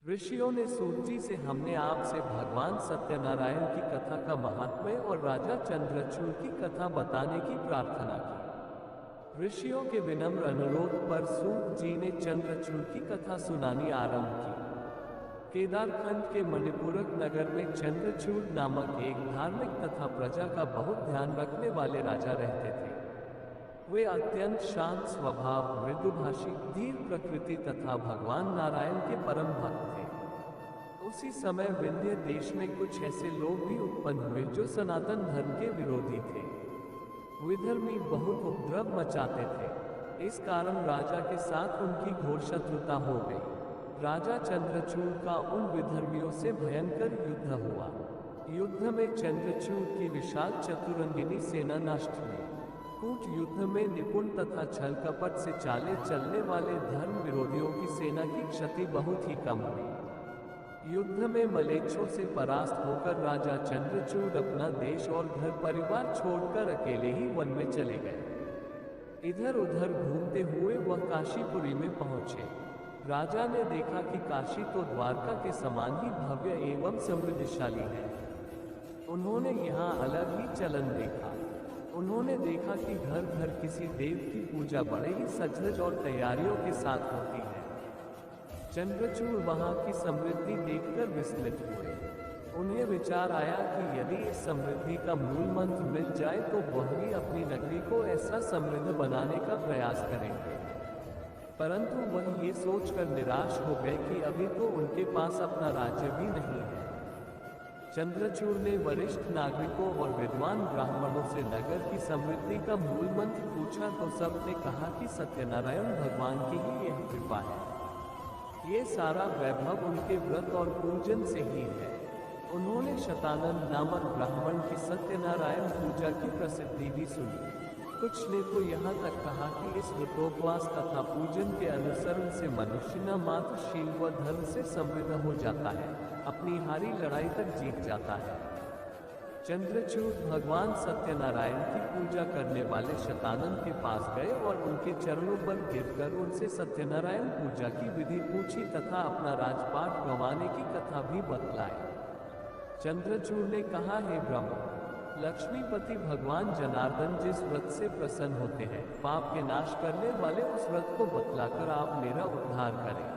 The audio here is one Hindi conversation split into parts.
ऋषियों ने सूत जी से हमने आपसे भगवान सत्यनारायण की कथा का महात्म्य और राजा चंद्रचूड़ की कथा बताने की प्रार्थना की। ऋषियों के विनम्र अनुरोध पर सूत जी ने चंद्रचूड़ की कथा सुनानी आरंभ की। केदारखंड के मणिपुरक नगर में चंद्रचूड़ नामक एक धार्मिक तथा प्रजा का बहुत ध्यान रखने वाले राजा रहते थे। वे अत्यंत शांत स्वभाव, मृदुभाषी, धीर प्रकृति तथा भगवान नारायण के परम भक्त थे। उसी समय विंध्य देश में कुछ ऐसे लोग भी उत्पन्न हुए जो सनातन धर्म के विरोधी थे। विधर्मी बहुत उपद्रव मचाते थे। इस कारण राजा के साथ उनकी घोर शत्रुता हो गई। राजा चंद्रचूड़ का उन विधर्मियों से भयंकर युद्ध हुआ। युद्ध में चंद्रचूड़ की विशाल चतुरंगिनी सेना नष्ट हुई। कूट युद्ध में निपुण तथा छल कपट से चाले चलने वाले धर्म विरोधियों की सेना की क्षति बहुत ही कम हुई। युद्ध में मलेच्छों से परास्त होकर राजा चंद्रचूड़ अपना देश और घर परिवार छोड़कर अकेले ही वन में चले गए। इधर उधर घूमते हुए वह काशीपुरी में पहुंचे। राजा ने देखा कि काशी तो द्वारका के समान ही भव्य एवं समृद्धशाली है। उन्होंने यहाँ अलग ही चलन देखा। उन्होंने देखा कि घर घर किसी देव की पूजा बड़े ही सजधज और तैयारियों के साथ होती है। चंद्रचूड़ वहां की समृद्धि देखकर विस्मित हुए। उन्हें विचार आया कि यदि इस समृद्धि का मूल मंत्र मिल जाए तो वह भी अपनी नगरी को ऐसा समृद्ध बनाने का प्रयास करेंगे। परंतु वह ये सोचकर निराश हो गए कि अभी तो उनके पास अपना राज्य भी नहीं है। चंद्रचूड़ ने वरिष्ठ नागरिकों और विद्वान ब्राह्मणों से नगर की समृद्धि का मूल मंत्र पूछा तो सबने कहा कि सत्यनारायण भगवान की ही यह कृपा है। ये सारा वैभव उनके व्रत और पूजन से ही है। उन्होंने शतानंद नामक ब्राह्मण की सत्यनारायण पूजा की प्रसिद्धि भी सुनी। कुछ ने तो यहाँ तक कहा कि इस व्रतोपवास तथा पूजन के अनुसरण से मनुष्य न मात्र शील व धर्म से समृद्ध हो जाता है, अपनी हारी लड़ाई तक जीत जाता है। चंद्रचूड़ भगवान सत्यनारायण की पूजा करने वाले शतानंद के पास गए और उनके चरणों पर गिरकर उनसे सत्यनारायण पूजा की विधि पूछी तथा अपना राजपाट गंवाने की कथा भी बतलाई। चंद्रचूड़ ने कहा, हे ब्रह्म, लक्ष्मीपति भगवान जनार्दन जिस व्रत से प्रसन्न होते हैं, पाप के नाश करने वाले उस व्रत को बतलाकर आप मेरा उद्धार करें।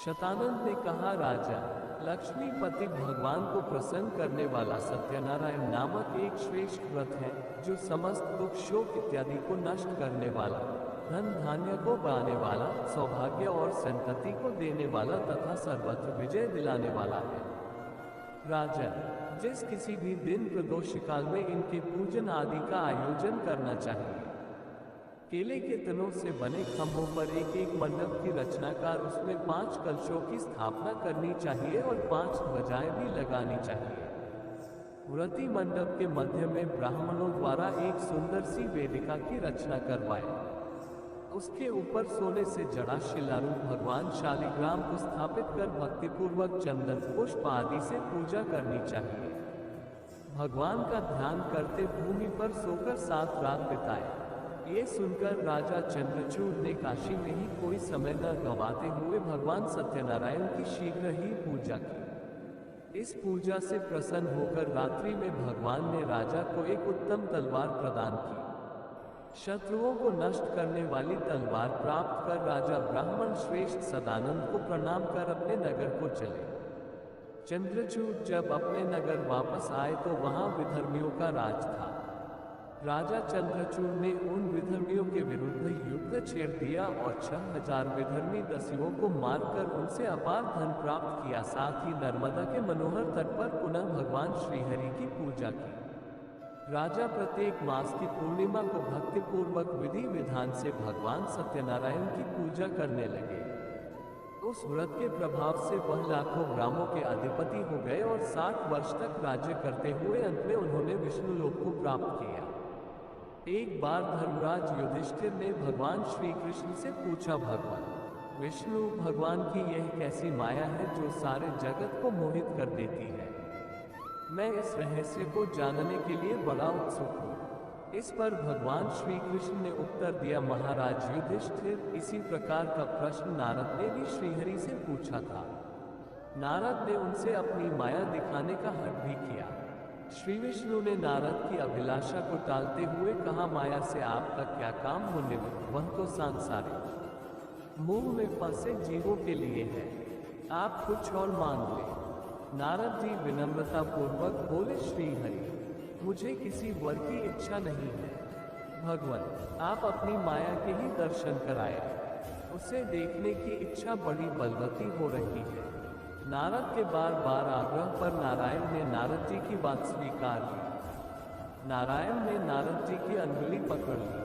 शतानंद ने कहा, राजा, लक्ष्मीपति भगवान को प्रसन्न करने वाला सत्यनारायण नामक एक श्रेष्ठ व्रत है जो समस्त दुख, शोक इत्यादि को नष्ट करने वाला, धन धान्य को बढ़ाने वाला, सौभाग्य और संतति को देने वाला तथा सर्वत्र विजय दिलाने वाला है। राजा, जिस किसी भी दिन प्रदोष काल में इनके पूजन आदि का आयोजन करना चाहिए। केले के तनों से बने खंभों पर एक एक मंडप की रचना कर उसमें 5 कलशों की स्थापना करनी चाहिए और 5 ध्वजाएं भी लगानी चाहिए। व्रती मंडप के मध्य में ब्राह्मणों द्वारा एक सुंदर सी वेदिका की रचना करवाए। उसके ऊपर सोने से जड़ा शिलारूप भगवान शालिग्राम को स्थापित कर भक्तिपूर्वक चंदन, पुष्प आदि से पूजा करनी चाहिए। भगवान का ध्यान करते भूमि पर सोकर 7 रात बिताए। ये सुनकर राजा चंद्रचूड़ ने काशी में ही कोई समय न गंवाते हुए भगवान सत्यनारायण की शीघ्र ही पूजा की। इस पूजा से प्रसन्न होकर रात्रि में भगवान ने राजा को एक उत्तम तलवार प्रदान की। शत्रुओं को नष्ट करने वाली तलवार प्राप्त कर राजा ब्राह्मण श्रेष्ठ सदानंद को प्रणाम कर अपने नगर को चले। चंद्रचूड़ जब अपने नगर वापस आए तो वहां विधर्मियों का राज था। राजा चंद्रचूड़ ने उन विधर्मियों के विरुद्ध युद्ध छेड़ दिया और 6000 विधर्मी दस्युओं को मारकर उनसे अपार धन प्राप्त किया। साथ ही नर्मदा के मनोहर तट पर पुनः भगवान श्रीहरि की पूजा की। राजा प्रत्येक मास की पूर्णिमा को भक्तिपूर्वक विधि विधान से भगवान सत्यनारायण की पूजा करने लगे। उस व्रत के प्रभाव से वह लाखों ग्रामों के अधिपति हो गए और 60 वर्ष तक राज्य करते हुए अंत में उन्होंने विष्णु लोक को प्राप्त किया। एक बार धर्मराज युधिष्ठिर ने भगवान श्री कृष्ण से पूछा, भगवान विष्णु, भगवान की यह कैसी माया है जो सारे जगत को मोहित कर देती है? मैं इस रहस्य को जानने के लिए बड़ा उत्सुक हूँ। इस पर भगवान श्री कृष्ण ने उत्तर दिया, महाराज युधिष्ठिर, इसी प्रकार का प्रश्न नारद ने भी श्रीहरि से पूछा था। नारद ने उनसे अपनी माया दिखाने का हट भी किया। श्री विष्णु ने नारद की अभिलाषा को टालते हुए कहा, माया से आपका क्या काम होने में, वह तो सांसारिक मोह में फंसे जीवों के लिए है, आप कुछ और मांग ले। नारद जी विनम्रता पूर्वक बोले, श्री हरि, मुझे किसी वर की इच्छा नहीं है। भगवान, आप अपनी माया के ही दर्शन कराए, उसे देखने की इच्छा बड़ी बलवती हो रही है। नारद के बार बार आग्रह पर नारायण ने नारद जी की बात स्वीकार की। नारायण ने नारद जी की अंगुली पकड़ ली।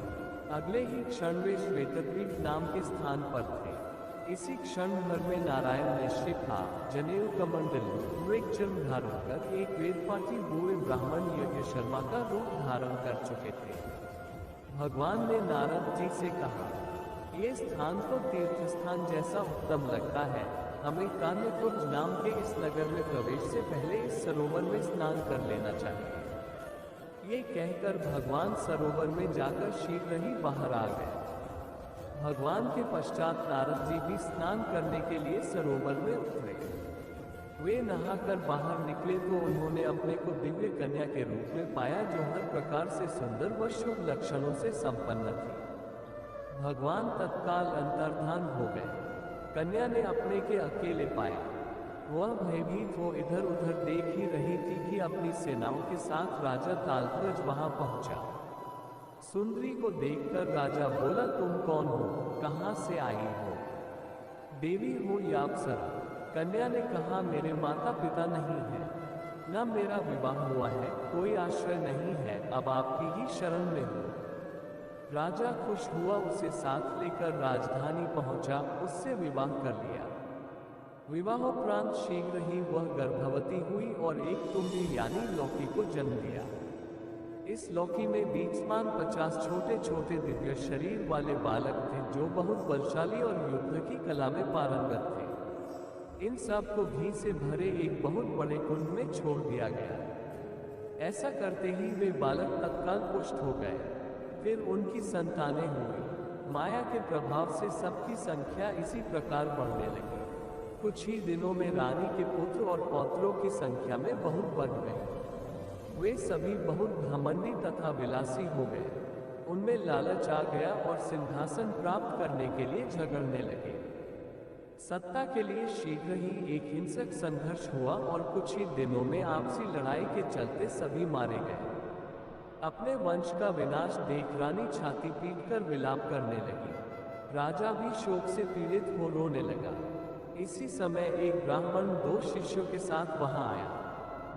अगले ही क्षण वे श्वेतद्वीप नाम के स्थान पर थे। इसी क्षण भर में नारायण ने शिखा, जनेऊ कमंडल, मृगचर्म धारण कर एक वेदपाठी बूढ़े ब्राह्मण यज्ञ शर्मा का रूप धारण कर चुके थे। भगवान ने नारद जी से कहा, ये स्थान तो तीर्थ स्थान जैसा उत्तम लगता है, हमें कान्यकुब्ज नाम के इस नगर में प्रवेश से पहले इस सरोवर में स्नान कर लेना चाहिए। ये कहकर भगवान सरोवर में जाकर शीघ्र ही बाहर आ गए। भगवान के पश्चात नारद जी भी स्नान करने के लिए सरोवर में उतरे। वे नहाकर बाहर निकले तो उन्होंने अपने को दिव्य कन्या के रूप में पाया, जो हर प्रकार से सुंदर व शुभ लक्षणों से संपन्न थी। भगवान तत्काल अंतर्धान हो गए। कन्या ने अपने के अकेले पाया। वह भयभीत हो इधर उधर देख ही रही थी कि अपनी सेनाओं के साथ राजा तालध्वज वहां पहुंचा। सुंदरी को देखकर राजा बोला, तुम कौन हो, कहां से आई हो, देवी हो या अप्सरा? कन्या ने कहा, मेरे माता पिता नहीं है, न मेरा विवाह हुआ है, कोई आश्रय नहीं है, अब आपकी ही शरण में हूँ। राजा खुश हुआ, उसे साथ लेकर राजधानी पहुंचा, उससे विवाह कर लिया। विवाहोपरांत शीघ्र ही वह गर्भवती हुई और एक तुम्बी यानी लौकी को जन्म दिया। इस लौकी में बीचमान 50 छोटे छोटे दिव्य शरीर वाले बालक थे, जो बहुत बलशाली और युद्ध की कला में पारंगत थे। इन सब को घी से भरे एक बहुत बड़े कुंड में छोड़ दिया गया। ऐसा करते ही वे बालक तत्काल पुष्ट हो गए। फिर उनकी संतानें हुई। माया के प्रभाव से सबकी संख्या इसी प्रकार बढ़ने लगी। कुछ ही दिनों में रानी के पुत्र और पौत्रों की संख्या में बहुत बढ़ गए। वे सभी बहुत घमंडी तथा विलासी हो गए। उनमें लालच आ गया और सिंहासन प्राप्त करने के लिए झगड़ने लगे। सत्ता के लिए शीघ्र ही एक हिंसक संघर्ष हुआ और कुछ ही दिनों में आपसी लड़ाई के चलते सभी मारे गए। अपने वंश का विनाश देख रानी छाती पीटकर विलाप करने लगी। राजा भी शोक से पीड़ित हो रोने लगा। इसी समय एक ब्राह्मण 2 शिष्यों के साथ वहां आया।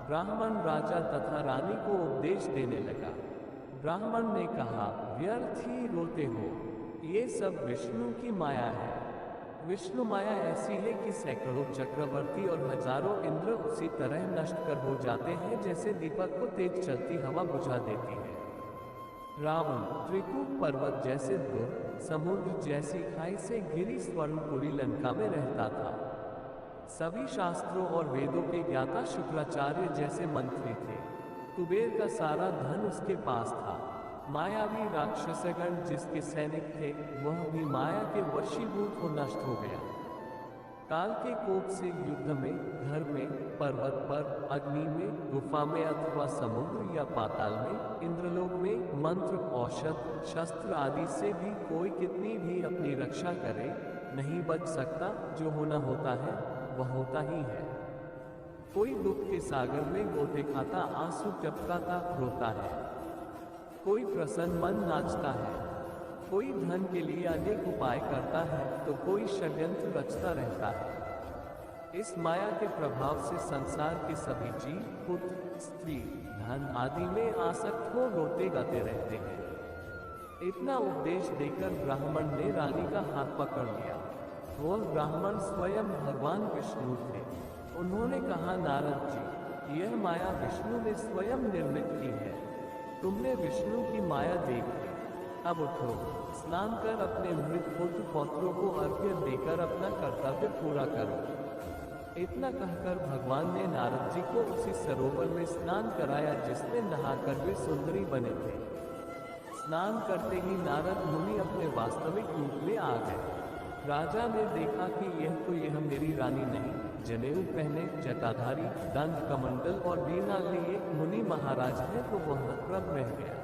ब्राह्मण राजा तथा रानी को उपदेश देने लगा। ब्राह्मण ने कहा, व्यर्थ ही रोते हो, ये सब विष्णु की माया है। विष्णु माया ऐसी है कि सैकड़ों चक्रवर्ती और हजारों इंद्र उसी तरह नष्ट कर हो जाते हैं जैसे दीपक को तेज चलती हवा बुझा देती है। रावण त्रिकूट पर्वत जैसे दूर, समुद्र जैसी खाई से घिरी स्वर्णपुरी लंका में रहता था। सभी शास्त्रों और वेदों के ज्ञाता शुक्राचार्य जैसे मंत्री थे। कुबेर का सारा धन उसके पास था। मायावी राक्षसगण जिसके सैनिक थे, वह भी माया के वशीभूत हो नष्ट हो गया। काल के कोप से युद्ध में, घर में, पर्वत पर, अग्नि में, गुफा में अथवा समुद्र या पाताल में, इंद्रलोक में, मंत्र, औषध, शस्त्र आदि से भी कोई कितनी भी अपनी रक्षा करे, नहीं बच सकता। जो होना होता है वह होता ही है। कोई दुख के सागर में गोते खाता, आंसू टपकाता रोता है। कोई प्रसन्न मन नाचता है। कोई धन के लिए अनेक उपाय करता है तो कोई षड्यंत्र रचता रहता है। इस माया के प्रभाव से संसार के सभी जीव पुत्र, स्त्री, धन आदि में आसक्त हो रोते गाते रहते हैं। इतना उपदेश देकर ब्राह्मण ने रानी का हाथ पकड़ लिया। वह ब्राह्मण स्वयं भगवान विष्णु थे। उन्होंने कहा, नारद जी, यह माया विष्णु ने स्वयं निर्मित की है। तुमने विष्णु की माया देख ली, अब उठो, स्नान कर अपने मृत पुत्र पौत्रों को अर्घ्य देकर अपना कर्तव्य पूरा करो। इतना कहकर भगवान ने नारद जी को उसी सरोवर में स्नान कराया जिसमें नहाकर वे सुंदरी बने थे। स्नान करते ही नारद मुनि अपने वास्तविक रूप में आ गए। राजा ने देखा कि यह मेरी रानी नहीं, जनेऊ पहने, जटाधारी, दंड कमंडल और वीणा लिए मुनि महाराज है, तो वह हतप्रभ रह गया।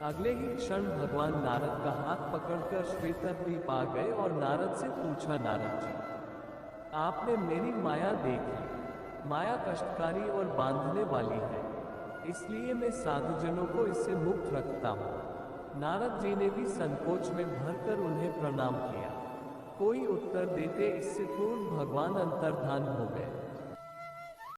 अगले ही क्षण भगवान नारद का हाथ पकड़कर श्वेतद्वीप आ गए और नारद से पूछा, नारद जी, आपने मेरी माया देख ली। माया कष्टकारी और बांधने वाली है, इसलिए मैं साधुजनों को इससे मुक्त रखता हूँ। नारद जी ने भी संकोच में भरकर उन्हें प्रणाम किया। कोई उत्तर देते इससे पूर्व भगवान अंतर्धान हो गए।